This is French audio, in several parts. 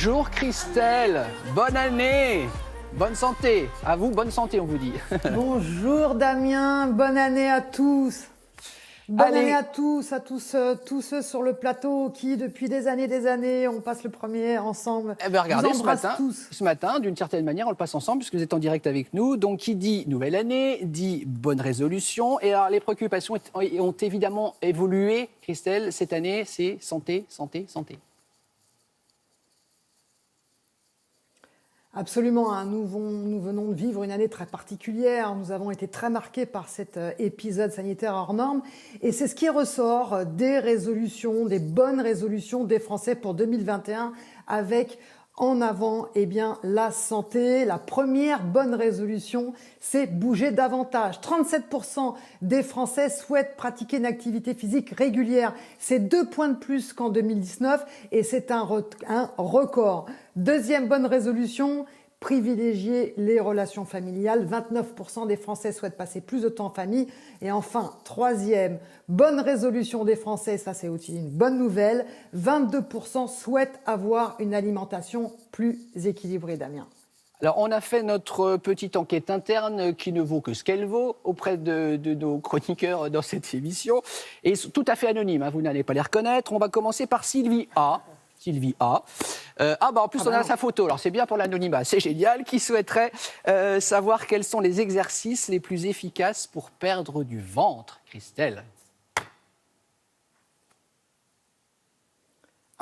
Bonjour Christelle, bonne année, bonne santé. À vous, bonne santé on vous dit. Bonjour Damien, bonne année à tous. Bonne année à tous ceux sur le plateau qui, depuis des années, on passe le premier ensemble. Eh bien regardez, ce matin, d'une certaine manière, on le passe ensemble puisque vous êtes en direct avec nous. Donc qui dit nouvelle année, dit bonne résolution. Et alors les préoccupations ont évidemment évolué, Christelle, cette année, c'est santé, santé, santé. Absolument, hein. Nous venons de vivre une année très particulière. Nous avons été très marqués par cet épisode sanitaire hors norme. Et c'est ce qui ressort des résolutions, des bonnes résolutions des Français pour 2021 avec en avant la santé. La première bonne résolution, c'est bouger davantage. 37% des Français souhaitent pratiquer une activité physique régulière. C'est 2 points de plus qu'en 2019 et c'est un record. Deuxième bonne résolution, privilégier les relations familiales. 29% des Français souhaitent passer plus de temps en famille. Et enfin, troisième bonne résolution des Français, ça c'est aussi une bonne nouvelle, 22% souhaitent avoir une alimentation plus équilibrée, Damien. Alors, on a fait notre petite enquête interne qui ne vaut que ce qu'elle vaut auprès de nos chroniqueurs dans cette émission. Et tout à fait anonyme, hein, vous n'allez pas les reconnaître. On va commencer par Sylvie A. En plus, on a sa photo. Alors, c'est bien pour l'anonymat, c'est génial. Qui souhaiterait savoir quels sont les exercices les plus efficaces pour perdre du ventre, Christelle?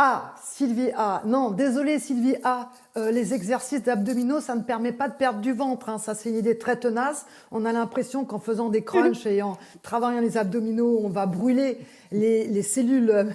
Ah, Sylvie A. Non, désolé Sylvie A. Les exercices d'abdominaux, ça ne permet pas de perdre du ventre. Hein. Ça, c'est une idée très tenace. On a l'impression qu'en faisant des crunchs et en travaillant les abdominaux, on va brûler les cellules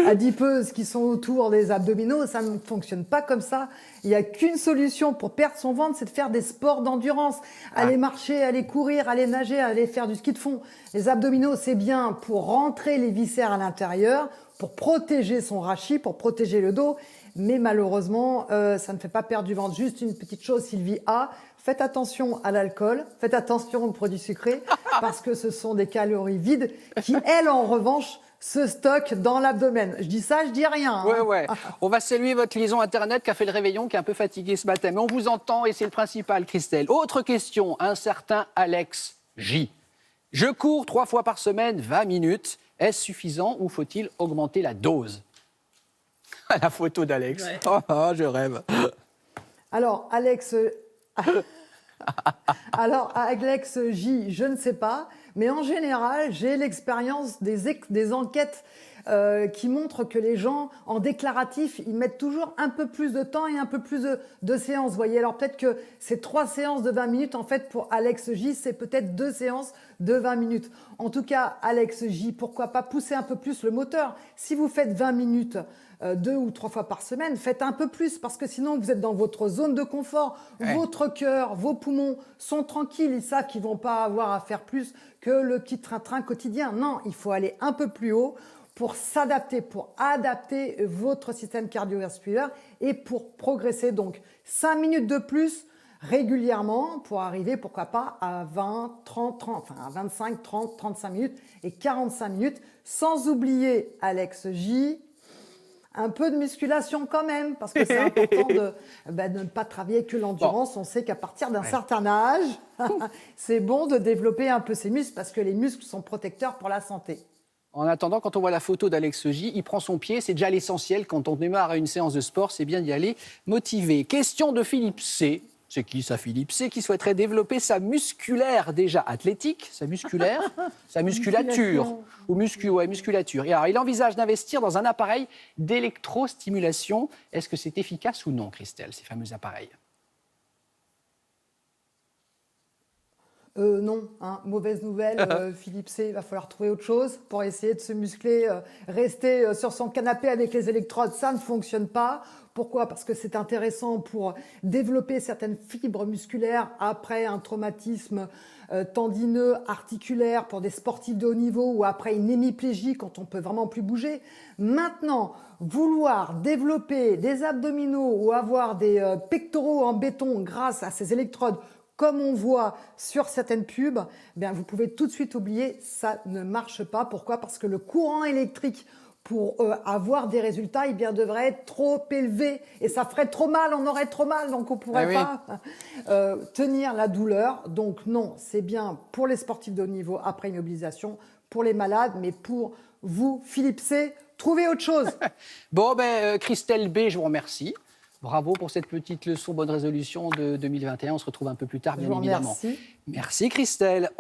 adipeuses qui sont autour des abdominaux. Ça ne fonctionne pas comme ça. Il n'y a qu'une solution pour perdre son ventre, c'est de faire des sports d'endurance. Aller marcher, aller courir, aller nager, aller faire du ski de fond. Les abdominaux, c'est bien pour rentrer les viscères à l'intérieur, pour protéger son rachis, pour protéger le dos. Mais malheureusement, ça ne fait pas perdre du ventre. Juste une petite chose, Sylvie A. Faites attention à l'alcool, faites attention aux produits sucrés, parce que ce sont des calories vides qui, elles, en revanche, se stockent dans l'abdomen. Je dis ça, je dis rien. Hein. Ouais. On va saluer votre liaison Internet qui a fait le réveillon, qui est un peu fatigué ce matin. Mais on vous entend et c'est le principal, Christelle. Autre question, un certain Alex J. Je cours 3 fois par semaine, 20 minutes. Est-ce suffisant ou faut-il augmenter la dose? La photo d'Alex. Ouais. Oh, je rêve. Alors, Alex J, je ne sais pas. Mais en général, j'ai l'expérience des enquêtes qui montrent que les gens, en déclaratif, ils mettent toujours un peu plus de temps et un peu plus de séances. Vous voyez, alors peut-être que ces 3 séances de 20 minutes, en fait, pour Alex J, c'est peut-être 2 séances de 20 minutes. En tout cas, Alex J, pourquoi pas pousser un peu plus le moteur? Si vous faites 20 minutes 2 ou 3 fois par semaine, faites un peu plus parce que sinon vous êtes dans votre zone de confort. Ouais. Votre cœur, vos poumons sont tranquilles. Ils savent qu'ils vont pas avoir à faire plus que le petit train-train quotidien. Non, il faut aller un peu plus haut pour s'adapter, pour adapter votre système cardiovasculaire et pour progresser. Donc 5 minutes de plus régulièrement pour arriver, pourquoi pas, à 20, 30, enfin à 25, 30, 35 minutes et 45 minutes. Sans oublier, Alex J, un peu de musculation quand même, parce que c'est important de ne pas travailler que l'endurance. Bon. On sait qu'à partir d'un certain âge, c'est bon de développer un peu ses muscles, parce que les muscles sont protecteurs pour la santé. En attendant, quand on voit la photo d'Alex J, il prend son pied, c'est déjà l'essentiel. Quand on démarre une séance de sport, c'est bien d'y aller motivé. Question de Philippe C. C'est qui ça, Philippe C, qui souhaiterait développer sa musculaire déjà athlétique, sa musculature ou musculature. Et alors, il envisage d'investir dans un appareil d'électrostimulation. Est-ce que c'est efficace ou non, Christelle, ces fameux appareils? Non, hein, mauvaise nouvelle, Philippe C, il va falloir trouver autre chose pour essayer de se muscler. Rester sur son canapé avec les électrodes, ça ne fonctionne pas. Pourquoi? Parce que c'est intéressant pour développer certaines fibres musculaires après un traumatisme tendineux, articulaire, pour des sportifs de haut niveau ou après une hémiplégie quand on peut vraiment plus bouger. Maintenant, vouloir développer des abdominaux ou avoir des pectoraux en béton grâce à ces électrodes, comme on voit sur certaines pubs, bien vous pouvez tout de suite oublier, ça ne marche pas. Pourquoi? Parce que le courant électrique pour avoir des résultats, eh bien, devrait être trop élevé. Et ça ferait trop mal, on aurait trop mal, donc on ne pourrait pas tenir la douleur. Donc non, c'est bien pour les sportifs de haut niveau après immobilisation, pour les malades, mais pour vous, Philippe C, trouvez autre chose. Bon, Christelle B, je vous remercie. Bravo pour cette petite leçon bonne résolution de 2021. On se retrouve un peu plus tard, bien évidemment. Merci. Merci Christelle.